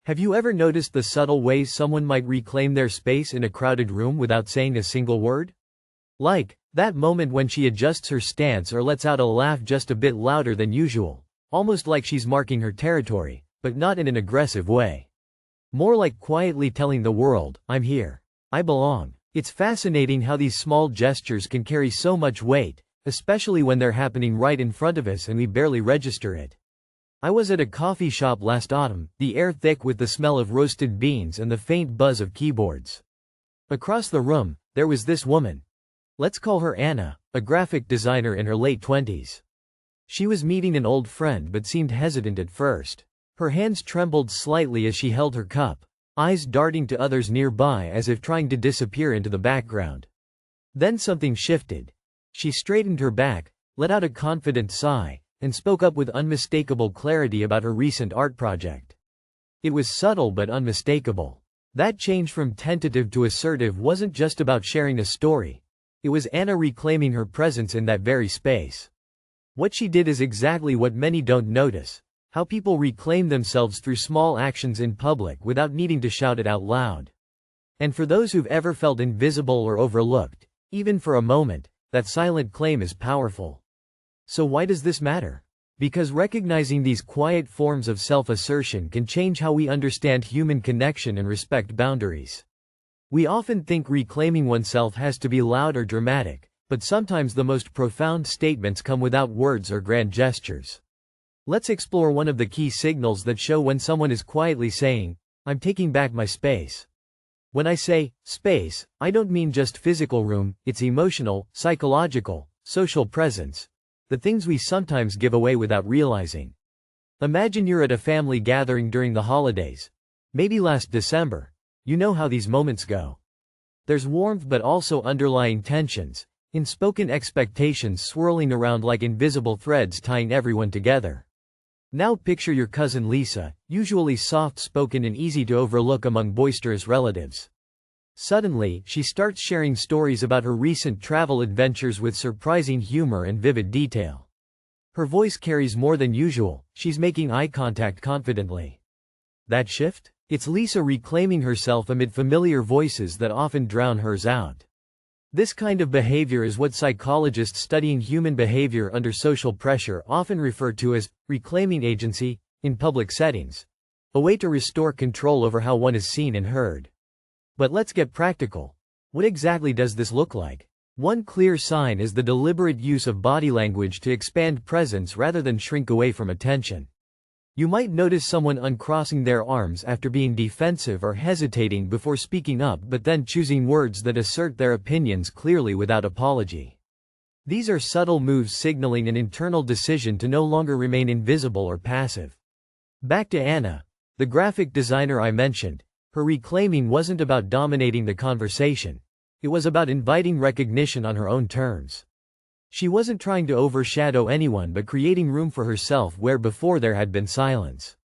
Have you ever noticed the subtle ways someone might reclaim their space in a crowded room without saying a single word? Like, that moment when she adjusts her stance or lets out a laugh just a bit louder than usual, almost like she's marking her territory, but not in an aggressive way. More like quietly telling the world, I'm here. I belong. It's fascinating how these small gestures can carry so much weight, especially when they're happening right in front of us and we barely register it. I was at a coffee shop last autumn, the air thick with the smell of roasted beans and the faint buzz of keyboards. Across the room, there was this woman. Let's call her Anna, a graphic designer in her late 20s. She was meeting an old friend but seemed hesitant at first. Her hands trembled slightly as she held her cup, eyes darting to others nearby as if trying to disappear into the background. Then something shifted. She straightened her back, let out a confident sigh, and spoke up with unmistakable clarity about her recent art project. It was subtle but unmistakable. That change from tentative to assertive wasn't just about sharing a story. It was Anna reclaiming her presence in that very space. What she did is exactly what many don't notice: how people reclaim themselves through small actions in public without needing to shout it out loud. And for those who've ever felt invisible or overlooked, even for a moment, that silent claim is powerful. So why does this matter? Because recognizing these quiet forms of self-assertion can change how we understand human connection and respect boundaries. We often think reclaiming oneself has to be loud or dramatic, but sometimes the most profound statements come without words or grand gestures. Let's explore one of the key signals that show when someone is quietly saying, I'm taking back my space. When I say space, I don't mean just physical room, it's emotional, psychological, social presence. The things we sometimes give away without realizing. Imagine you're at a family gathering during the holidays. Maybe last December. You know how these moments go. There's warmth but also underlying tensions, unspoken expectations swirling around like invisible threads tying everyone together. Now picture your cousin Lisa, usually soft-spoken and easy to overlook among boisterous relatives. Suddenly, she starts sharing stories about her recent travel adventures with surprising humor and vivid detail. Her voice carries more than usual, she's making eye contact confidently. That shift? It's Lisa reclaiming herself amid familiar voices that often drown hers out. This kind of behavior is what psychologists studying human behavior under social pressure often refer to as reclaiming agency in public settings, a way to restore control over how one is seen and heard. But let's get practical. What exactly does this look like? One clear sign is the deliberate use of body language to expand presence rather than shrink away from attention. You might notice someone uncrossing their arms after being defensive or hesitating before speaking up, but then choosing words that assert their opinions clearly without apology. These are subtle moves signaling an internal decision to no longer remain invisible or passive. Back to Anna, the graphic designer I mentioned. Her reclaiming wasn't about dominating the conversation. It was about inviting recognition on her own terms. She wasn't trying to overshadow anyone but creating room for herself where before there had been silence.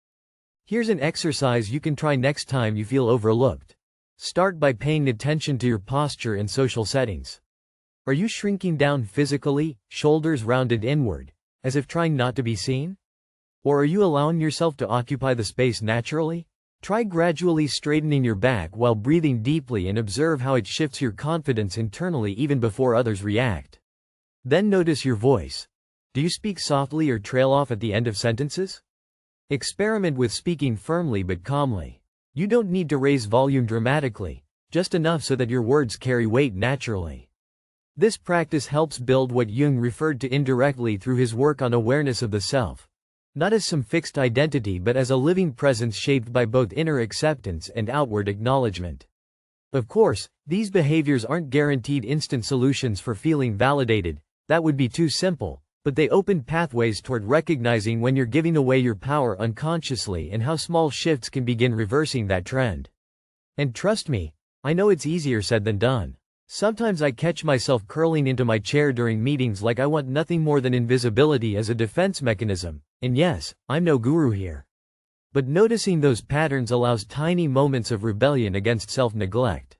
Here's an exercise you can try next time you feel overlooked. Start by paying attention to your posture in social settings. Are you shrinking down physically, shoulders rounded inward, as if trying not to be seen? Or are you allowing yourself to occupy the space naturally? Try gradually straightening your back while breathing deeply and observe how it shifts your confidence internally even before others react. Then notice your voice. Do you speak softly or trail off at the end of sentences? Experiment with speaking firmly but calmly. You don't need to raise volume dramatically, just enough so that your words carry weight naturally. This practice helps build what Jung referred to indirectly through his work on awareness of the self. Not as some fixed identity but as a living presence shaped by both inner acceptance and outward acknowledgement. Of course, these behaviors aren't guaranteed instant solutions for feeling validated, that would be too simple, but they open pathways toward recognizing when you're giving away your power unconsciously and how small shifts can begin reversing that trend. And trust me, I know it's easier said than done. Sometimes I catch myself curling into my chair during meetings like I want nothing more than invisibility as a defense mechanism, and yes, I'm no guru here. But noticing those patterns allows tiny moments of rebellion against self-neglect.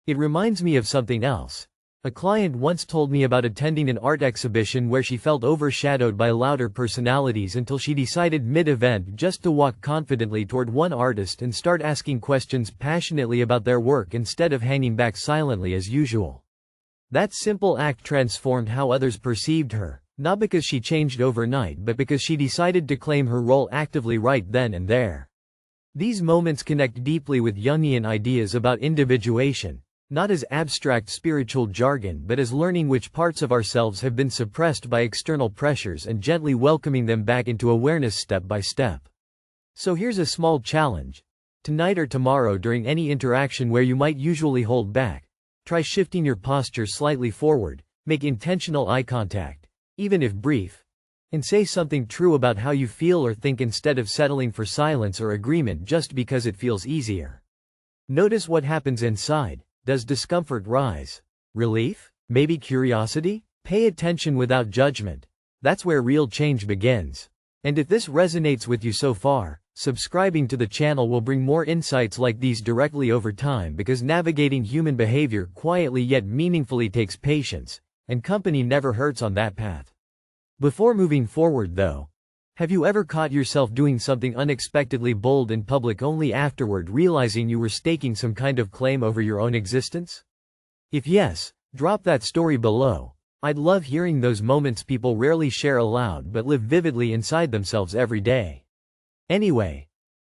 It reminds me of something else. A client once told me about attending an art exhibition where she felt overshadowed by louder personalities until she decided mid-event just to walk confidently toward one artist and start asking questions passionately about their work instead of hanging back silently as usual. That simple act transformed how others perceived her, not because she changed overnight but because she decided to claim her role actively right then and there. These moments connect deeply with Jungian ideas about individuation, not as abstract spiritual jargon but as learning which parts of ourselves have been suppressed by external pressures and gently welcoming them back into awareness step by step. So here's a small challenge. Tonight or tomorrow during any interaction where you might usually hold back, try shifting your posture slightly forward, make intentional eye contact, even if brief, and say something true about how you feel or think instead of settling for silence or agreement just because it feels easier. Notice what happens inside. Does discomfort rise? Relief? Maybe curiosity? Pay attention without judgment. That's where real change begins. And if this resonates with you so far, subscribing to the channel will bring more insights like these directly over time because navigating human behavior quietly yet meaningfully takes patience, and company never hurts on that path. Before moving forward though, have you ever caught yourself doing something unexpectedly bold in public only afterward realizing you were staking some kind of claim over your own existence? If yes, drop that story below. I'd love hearing those moments people rarely share aloud but live vividly inside themselves every day. Anyway,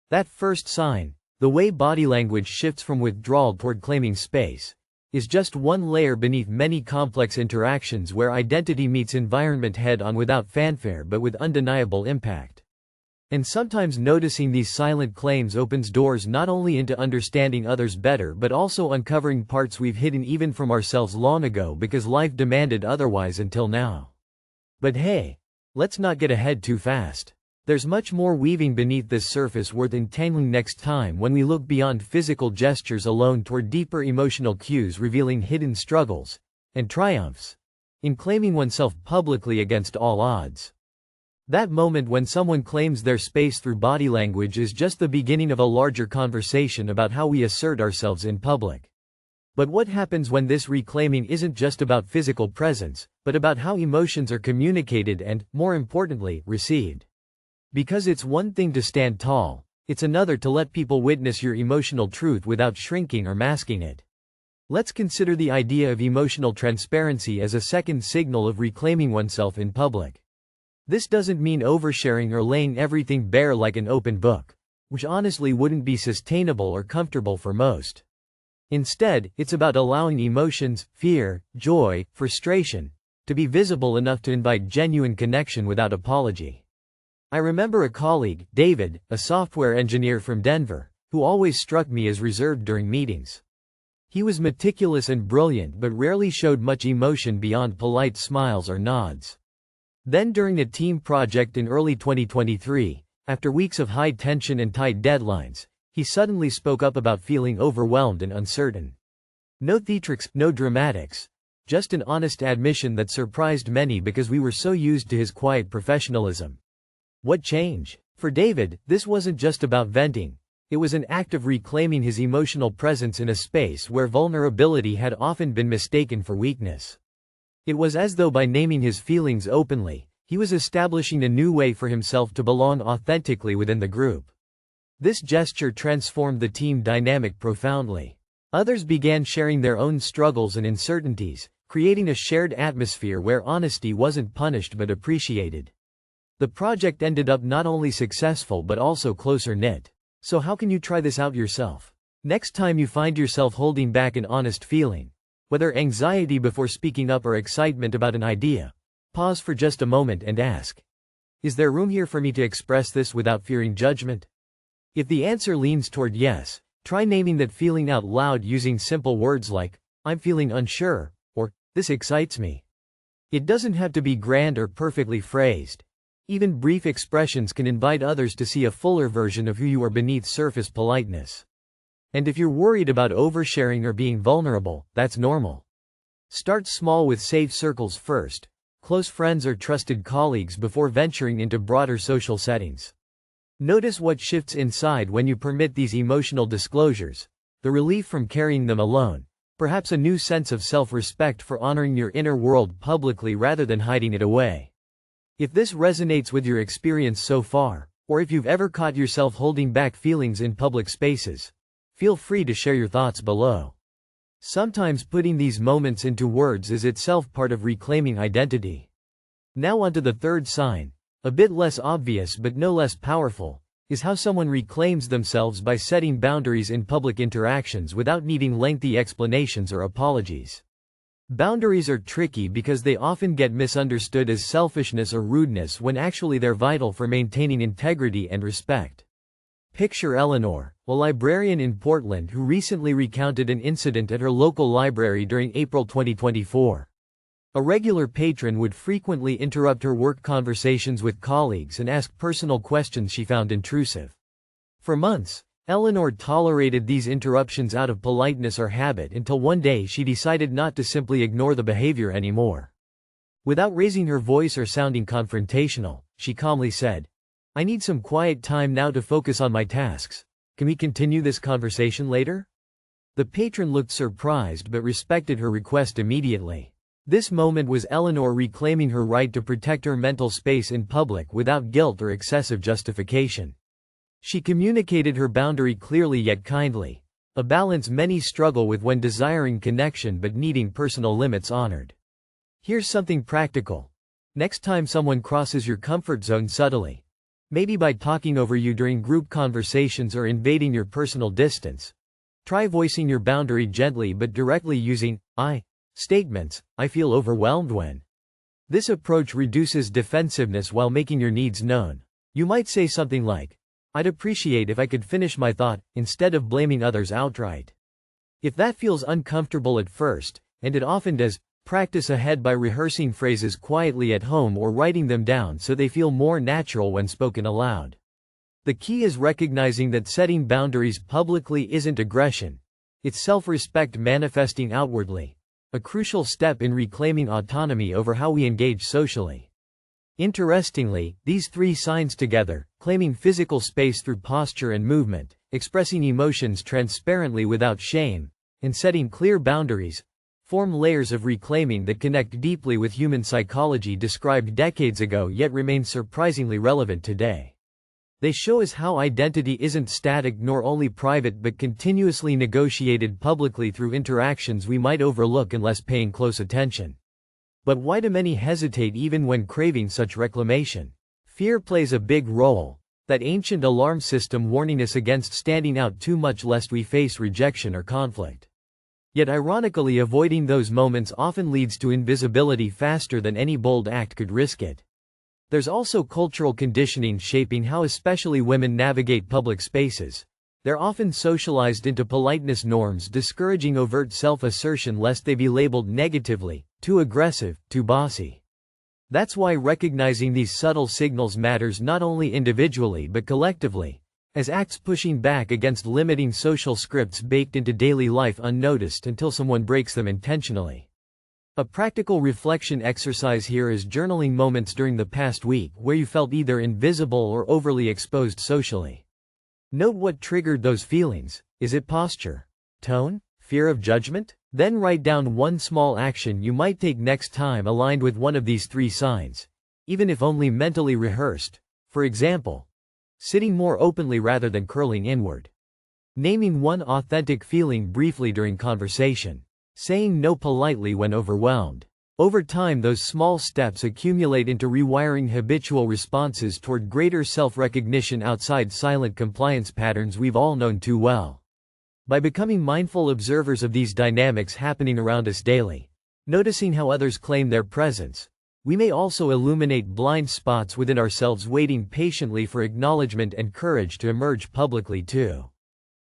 that first sign, the way body language shifts from withdrawal toward claiming space, is just one layer beneath many complex interactions where identity meets environment head-on without fanfare but with undeniable impact. And sometimes noticing these silent claims opens doors not only into understanding others better but also uncovering parts we've hidden even from ourselves long ago because life demanded otherwise until now. But hey, let's not get ahead too fast. There's much more weaving beneath this surface worth entangling next time when we look beyond physical gestures alone toward deeper emotional cues revealing hidden struggles and triumphs in claiming oneself publicly against all odds. That moment when someone claims their space through body language is just the beginning of a larger conversation about how we assert ourselves in public. But what happens when this reclaiming isn't just about physical presence, but about how emotions are communicated and, more importantly, received? Because it's one thing to stand tall, it's another to let people witness your emotional truth without shrinking or masking it. Let's consider the idea of emotional transparency as a second signal of reclaiming oneself in public. This doesn't mean oversharing or laying everything bare like an open book, which honestly wouldn't be sustainable or comfortable for most. Instead, it's about allowing emotions, fear, joy, frustration, to be visible enough to invite genuine connection without apology. I remember a colleague, David, a software engineer from Denver, who always struck me as reserved during meetings. He was meticulous and brilliant but rarely showed much emotion beyond polite smiles or nods. Then during a team project in early 2023, after weeks of high tension and tight deadlines, he suddenly spoke up about feeling overwhelmed and uncertain. No theatrics, no dramatics, just an honest admission that surprised many because we were so used to his quiet professionalism. What changed? For David, this wasn't just about venting. It was an act of reclaiming his emotional presence in a space where vulnerability had often been mistaken for weakness. It was as though by naming his feelings openly, he was establishing a new way for himself to belong authentically within the group. This gesture transformed the team dynamic profoundly. Others began sharing their own struggles and uncertainties, creating a shared atmosphere where honesty wasn't punished but appreciated. The project ended up not only successful but also closer knit. So how can you try this out yourself? Next time you find yourself holding back an honest feeling, whether anxiety before speaking up or excitement about an idea, pause for just a moment and ask, is there room here for me to express this without fearing judgment? If the answer leans toward yes, try naming that feeling out loud using simple words like, I'm feeling unsure, or, this excites me. It doesn't have to be grand or perfectly phrased. Even brief expressions can invite others to see a fuller version of who you are beneath surface politeness. And if you're worried about oversharing or being vulnerable, that's normal. Start small with safe circles first, close friends or trusted colleagues before venturing into broader social settings. Notice what shifts inside when you permit these emotional disclosures, the relief from carrying them alone, Perhaps a new sense of self-respect for honoring your inner world publicly rather than hiding it away. If this resonates with your experience so far, or if you've ever caught yourself holding back feelings in public spaces, feel free to share your thoughts below. Sometimes putting these moments into words is itself part of reclaiming identity. Now onto the third sign, a bit less obvious but no less powerful, is how someone reclaims themselves by setting boundaries in public interactions without needing lengthy explanations or apologies. Boundaries are tricky because they often get misunderstood as selfishness or rudeness when actually they're vital for maintaining integrity and respect. Picture Eleanor, a librarian in Portland who recently recounted an incident at her local library during April 2024. A regular patron would frequently interrupt her work conversations with colleagues and ask personal questions she found intrusive. For months, Eleanor tolerated these interruptions out of politeness or habit until one day she decided not to simply ignore the behavior anymore. Without raising her voice or sounding confrontational, she calmly said, "I need some quiet time now to focus on my tasks. Can we continue this conversation later?" The patron looked surprised but respected her request immediately. This moment was Eleanor reclaiming her right to protect her mental space in public without guilt or excessive justification. She communicated her boundary clearly yet kindly, a balance many struggle with when desiring connection but needing personal limits honored. Here's something practical. Next time someone crosses your comfort zone subtly, maybe by talking over you during group conversations or invading your personal distance, try voicing your boundary gently but directly using I statements. I feel overwhelmed when. This approach reduces defensiveness while making your needs known. You might say something like, "I'd appreciate if I could finish my thought," instead of blaming others outright. If that feels uncomfortable at first, and it often does, practice ahead by rehearsing phrases quietly at home or writing them down so they feel more natural when spoken aloud. The key is recognizing that setting boundaries publicly isn't aggression, it's self-respect manifesting outwardly, a crucial step in reclaiming autonomy over how we engage socially. Interestingly, these three signs together, claiming physical space through posture and movement, expressing emotions transparently without shame, and setting clear boundaries, form layers of reclaiming that connect deeply with human psychology described decades ago yet remain surprisingly relevant today. They show us how identity isn't static nor only private but continuously negotiated publicly through interactions we might overlook unless paying close attention. But why do many hesitate even when craving such reclamation? Fear plays a big role, that ancient alarm system warning us against standing out too much lest we face rejection or conflict. Yet ironically, avoiding those moments often leads to invisibility faster than any bold act could risk it. There's also cultural conditioning shaping how especially women navigate public spaces. They're often socialized into politeness norms discouraging overt self-assertion lest they be labeled negatively, too aggressive, too bossy. That's why recognizing these subtle signals matters not only individually but collectively, as acts pushing back against limiting social scripts baked into daily life unnoticed until someone breaks them intentionally. A practical reflection exercise here is journaling moments during the past week where you felt either invisible or overly exposed socially. Note what triggered those feelings. Is it posture? Tone? Fear of judgment? Then write down one small action you might take next time aligned with one of these three signs, even if only mentally rehearsed. For example, sitting more openly rather than curling inward. Naming one authentic feeling briefly during conversation. Saying no politely when overwhelmed. Over time, those small steps accumulate into rewiring habitual responses toward greater self-recognition outside silent compliance patterns we've all known too well. By becoming mindful observers of these dynamics happening around us daily, noticing how others claim their presence, we may also illuminate blind spots within ourselves waiting patiently for acknowledgement and courage to emerge publicly too.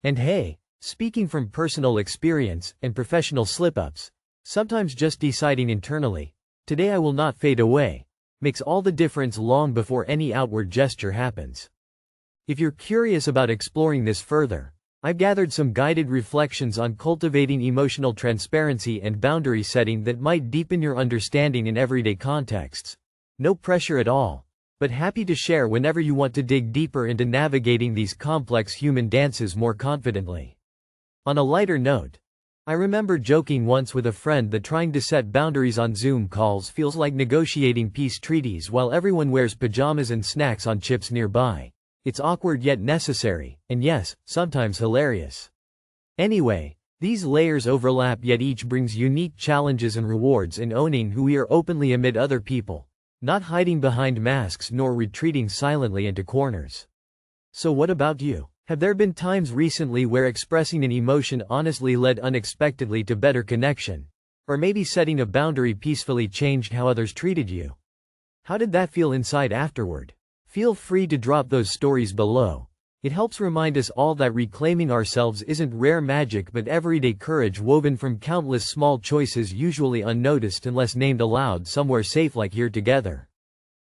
And hey, speaking from personal experience and professional slip-ups, sometimes just deciding internally, "Today I will not fade away," makes all the difference long before any outward gesture happens. If you're curious about exploring this further, I've gathered some guided reflections on cultivating emotional transparency and boundary setting that might deepen your understanding in everyday contexts. No pressure at all, but happy to share whenever you want to dig deeper into navigating these complex human dances more confidently. On a lighter note, I remember joking once with a friend that trying to set boundaries on Zoom calls feels like negotiating peace treaties while everyone wears pajamas and snacks on chips nearby. It's awkward yet necessary, and yes, sometimes hilarious. Anyway, these layers overlap yet each brings unique challenges and rewards in owning who we are openly amid other people, not hiding behind masks nor retreating silently into corners. So what about you? Have there been times recently where expressing an emotion honestly led unexpectedly to better connection? Or maybe setting a boundary peacefully changed how others treated you? How did that feel inside afterward? Feel free to drop those stories below. It helps remind us all that reclaiming ourselves isn't rare magic but everyday courage woven from countless small choices usually unnoticed unless named aloud somewhere safe like here together.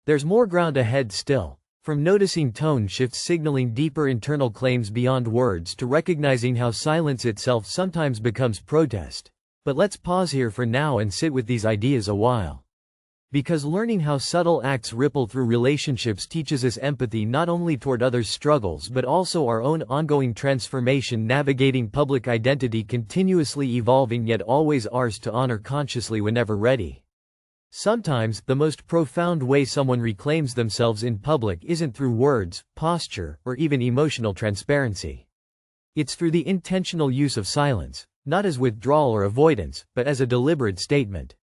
There's more ground ahead still. From noticing tone shifts signaling deeper internal claims beyond words to recognizing how silence itself sometimes becomes protest. But let's pause here for now and sit with these ideas a while. Because learning how subtle acts ripple through relationships teaches us empathy not only toward others' struggles but also our own ongoing transformation, navigating public identity continuously evolving yet always ours to honor consciously whenever ready. Sometimes, the most profound way someone reclaims themselves in public isn't through words, posture, or even emotional transparency. It's through the intentional use of silence, not as withdrawal or avoidance, but as a deliberate statement.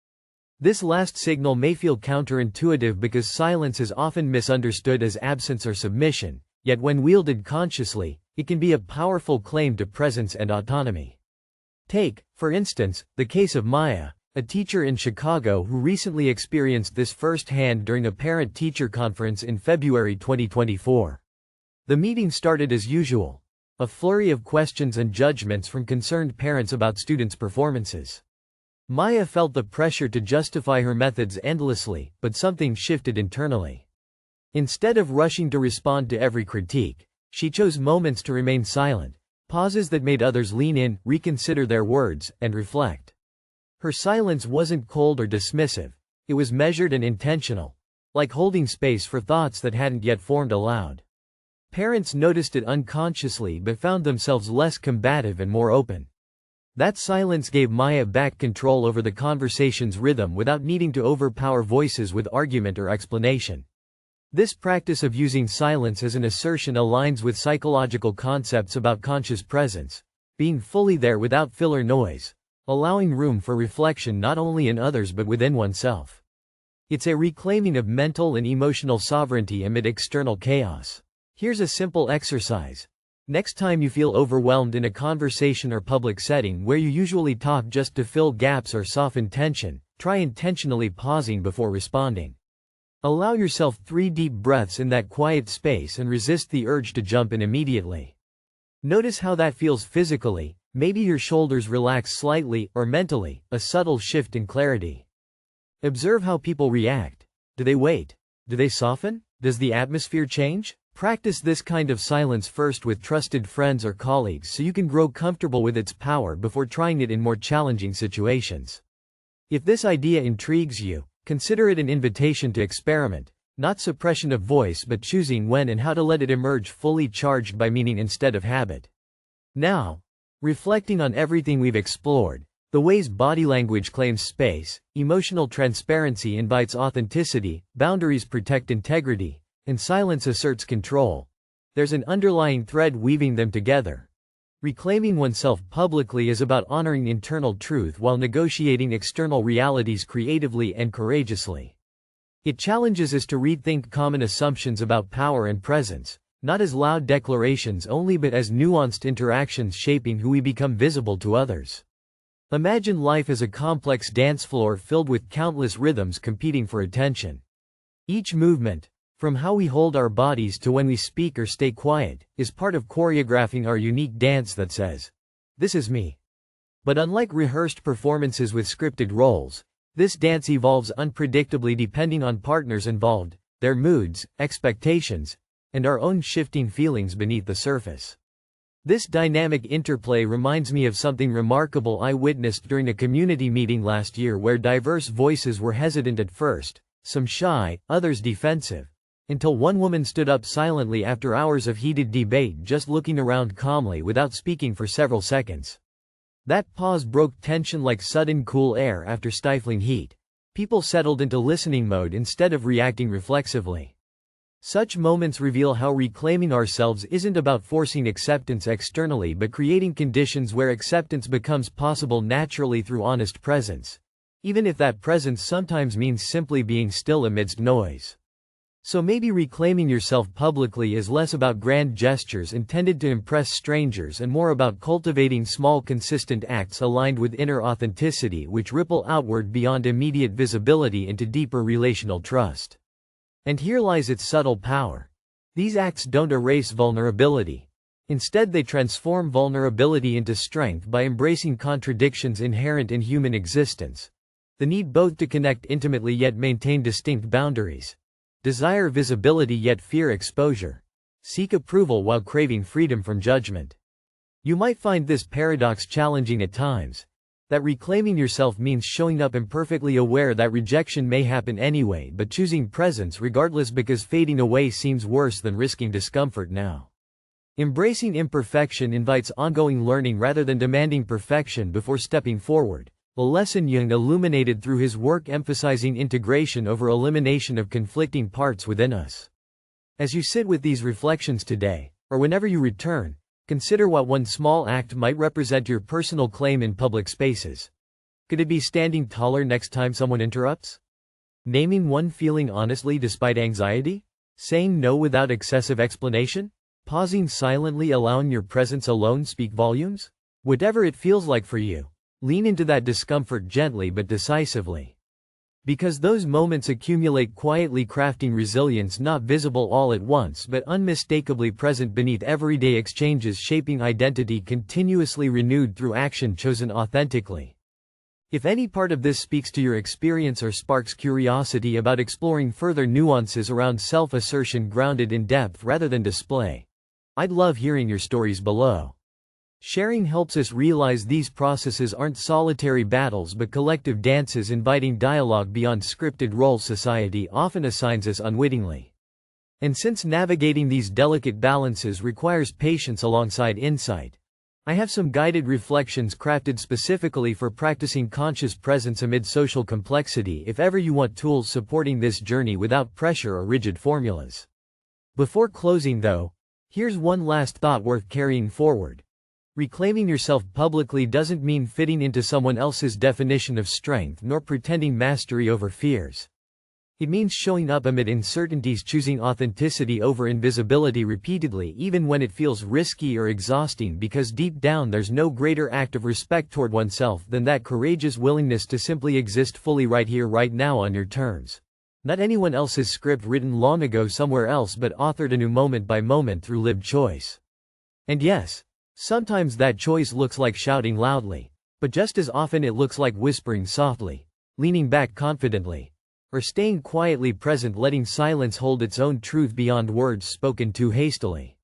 This last signal may feel counterintuitive because silence is often misunderstood as absence or submission, yet when wielded consciously, it can be a powerful claim to presence and autonomy. Take, for instance, the case of Maya, a teacher in Chicago who recently experienced this firsthand during a parent-teacher conference in February 2024. The meeting started as usual, a flurry of questions and judgments from concerned parents about students' performances. Maya felt the pressure to justify her methods endlessly, but something shifted internally. Instead of rushing to respond to every critique, she chose moments to remain silent, pauses that made others lean in, reconsider their words, and reflect. Her silence wasn't cold or dismissive, it was measured and intentional, like holding space for thoughts that hadn't yet formed aloud. Parents noticed it unconsciously but found themselves less combative and more open. That silence gave Maya back control over the conversation's rhythm without needing to overpower voices with argument or explanation. This practice of using silence as an assertion aligns with psychological concepts about conscious presence, being fully there without filler noise, allowing room for reflection not only in others but within oneself. It's a reclaiming of mental and emotional sovereignty amid external chaos. Here's a simple exercise. Next time you feel overwhelmed in a conversation or public setting where you usually talk just to fill gaps or soften tension, try intentionally pausing before responding. Allow yourself 3 deep breaths in that quiet space and resist the urge to jump in immediately. Notice how that feels physically. Maybe your shoulders relax slightly, or mentally, a subtle shift in clarity. Observe how people react. Do they wait? Do they soften? Does the atmosphere change? Practice this kind of silence first with trusted friends or colleagues so you can grow comfortable with its power before trying it in more challenging situations. If this idea intrigues you, consider it an invitation to experiment, not suppression of voice but choosing when and how to let it emerge fully charged by meaning instead of habit. Now, reflecting on everything we've explored, the ways body language claims space, emotional transparency invites authenticity, boundaries protect integrity, and silence asserts control, there's an underlying thread weaving them together. Reclaiming oneself publicly is about honoring internal truth while negotiating external realities creatively and courageously. It challenges us to rethink common assumptions about power and presence, not as loud declarations only but as nuanced interactions shaping who we become visible to others. Imagine life as a complex dance floor filled with countless rhythms competing for attention. Each movement, from how we hold our bodies to when we speak or stay quiet, is part of choreographing our unique dance that says, "This is me." But unlike rehearsed performances with scripted roles, this dance evolves unpredictably depending on partners involved, their moods, expectations, and our own shifting feelings beneath the surface. This dynamic interplay reminds me of something remarkable I witnessed during a community meeting last year where diverse voices were hesitant at first, some shy, others defensive, until one woman stood up silently after hours of heated debate just looking around calmly without speaking for several seconds. That pause broke tension like sudden cool air after stifling heat. People settled into listening mode instead of reacting reflexively. Such moments reveal how reclaiming ourselves isn't about forcing acceptance externally but creating conditions where acceptance becomes possible naturally through honest presence. Even if that presence sometimes means simply being still amidst noise. So maybe reclaiming yourself publicly is less about grand gestures intended to impress strangers and more about cultivating small consistent acts aligned with inner authenticity which ripple outward beyond immediate visibility into deeper relational trust. And here lies its subtle power. These acts don't erase vulnerability. Instead, they transform vulnerability into strength by embracing contradictions inherent in human existence. The need both to connect intimately yet maintain distinct boundaries. Desire visibility yet fear exposure. Seek approval while craving freedom from judgment. You might find this paradox challenging at times. That reclaiming yourself means showing up imperfectly aware that rejection may happen anyway but choosing presence regardless because fading away seems worse than risking discomfort now. Embracing imperfection invites ongoing learning rather than demanding perfection before stepping forward. A lesson Jung illuminated through his work emphasizing integration over elimination of conflicting parts within us. As you sit with these reflections today, or whenever you return, consider what one small act might represent your personal claim in public spaces. Could it be standing taller next time someone interrupts? Naming one feeling honestly despite anxiety? Saying no without excessive explanation? Pausing silently, allowing your presence alone speak volumes? Whatever it feels like for you. Lean into that discomfort gently but decisively. Because those moments accumulate quietly, crafting resilience not visible all at once but unmistakably present beneath everyday exchanges, shaping identity continuously renewed through action chosen authentically. If any part of this speaks to your experience or sparks curiosity about exploring further nuances around self-assertion grounded in depth rather than display, I'd love hearing your stories below. Sharing helps us realize these processes aren't solitary battles but collective dances inviting dialogue beyond scripted roles society often assigns us unwittingly. And since navigating these delicate balances requires patience alongside insight, I have some guided reflections crafted specifically for practicing conscious presence amid social complexity if ever you want tools supporting this journey without pressure or rigid formulas. Before closing though, here's one last thought worth carrying forward. Reclaiming yourself publicly doesn't mean fitting into someone else's definition of strength nor pretending mastery over fears. It means showing up amid uncertainties, choosing authenticity over invisibility repeatedly even when it feels risky or exhausting, because deep down there's no greater act of respect toward oneself than that courageous willingness to simply exist fully right here right now on your terms. Not anyone else's script written long ago somewhere else but authored anew moment by moment through lived choice. And yes, sometimes that choice looks like shouting loudly, but just as often it looks like whispering softly, leaning back confidently, or staying quietly present, letting silence hold its own truth beyond words spoken too hastily.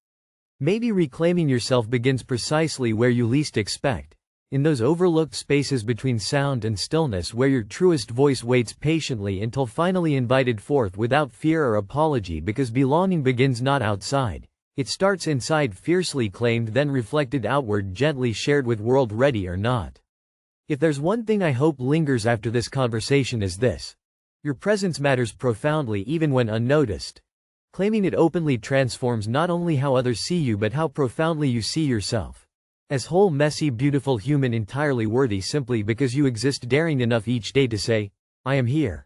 Maybe reclaiming yourself begins precisely where you least expect, in those overlooked spaces between sound and stillness where your truest voice waits patiently until finally invited forth without fear or apology, because belonging begins not outside. It starts inside, fiercely claimed then reflected outward, gently shared with world ready or not. If there's one thing I hope lingers after this conversation is this. Your presence matters profoundly even when unnoticed. Claiming it openly transforms not only how others see you but how profoundly you see yourself. As whole, messy, beautiful human, entirely worthy simply because you exist, daring enough each day to say, I am here.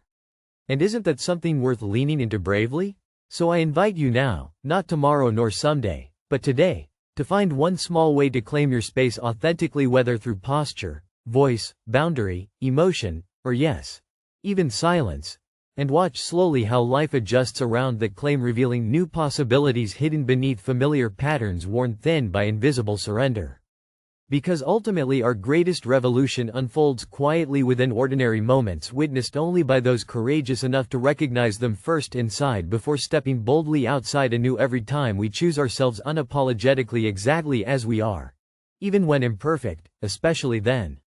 And isn't that something worth leaning into bravely? So I invite you now, not tomorrow nor someday, but today, to find one small way to claim your space authentically, whether through posture, voice, boundary, emotion, or yes, even silence, and watch slowly how life adjusts around that claim, revealing new possibilities hidden beneath familiar patterns worn thin by invisible surrender. Because ultimately our greatest revolution unfolds quietly within ordinary moments, witnessed only by those courageous enough to recognize them first inside before stepping boldly outside anew every time we choose ourselves unapologetically exactly as we are. Even when imperfect, especially then.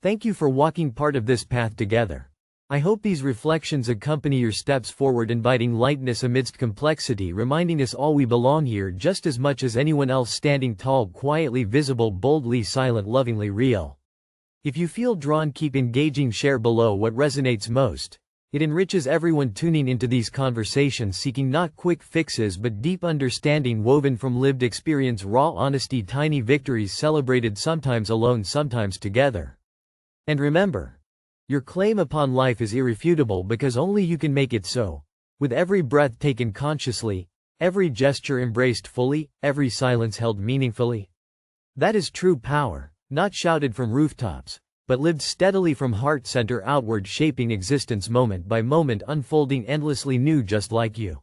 Thank you for walking part of this path together. I hope these reflections accompany your steps forward, inviting lightness amidst complexity, reminding us all we belong here just as much as anyone else, standing tall, quietly visible, boldly silent, lovingly real. If you feel drawn, keep engaging, share below what resonates most. It enriches everyone tuning into these conversations, seeking not quick fixes but deep understanding woven from lived experience, raw honesty, tiny victories celebrated, sometimes alone, sometimes together. And remember, your claim upon life is irrefutable because only you can make it so. With every breath taken consciously, every gesture embraced fully, every silence held meaningfully. That is true power, not shouted from rooftops, but lived steadily from heart center outward, shaping existence moment by moment, unfolding endlessly new just like you.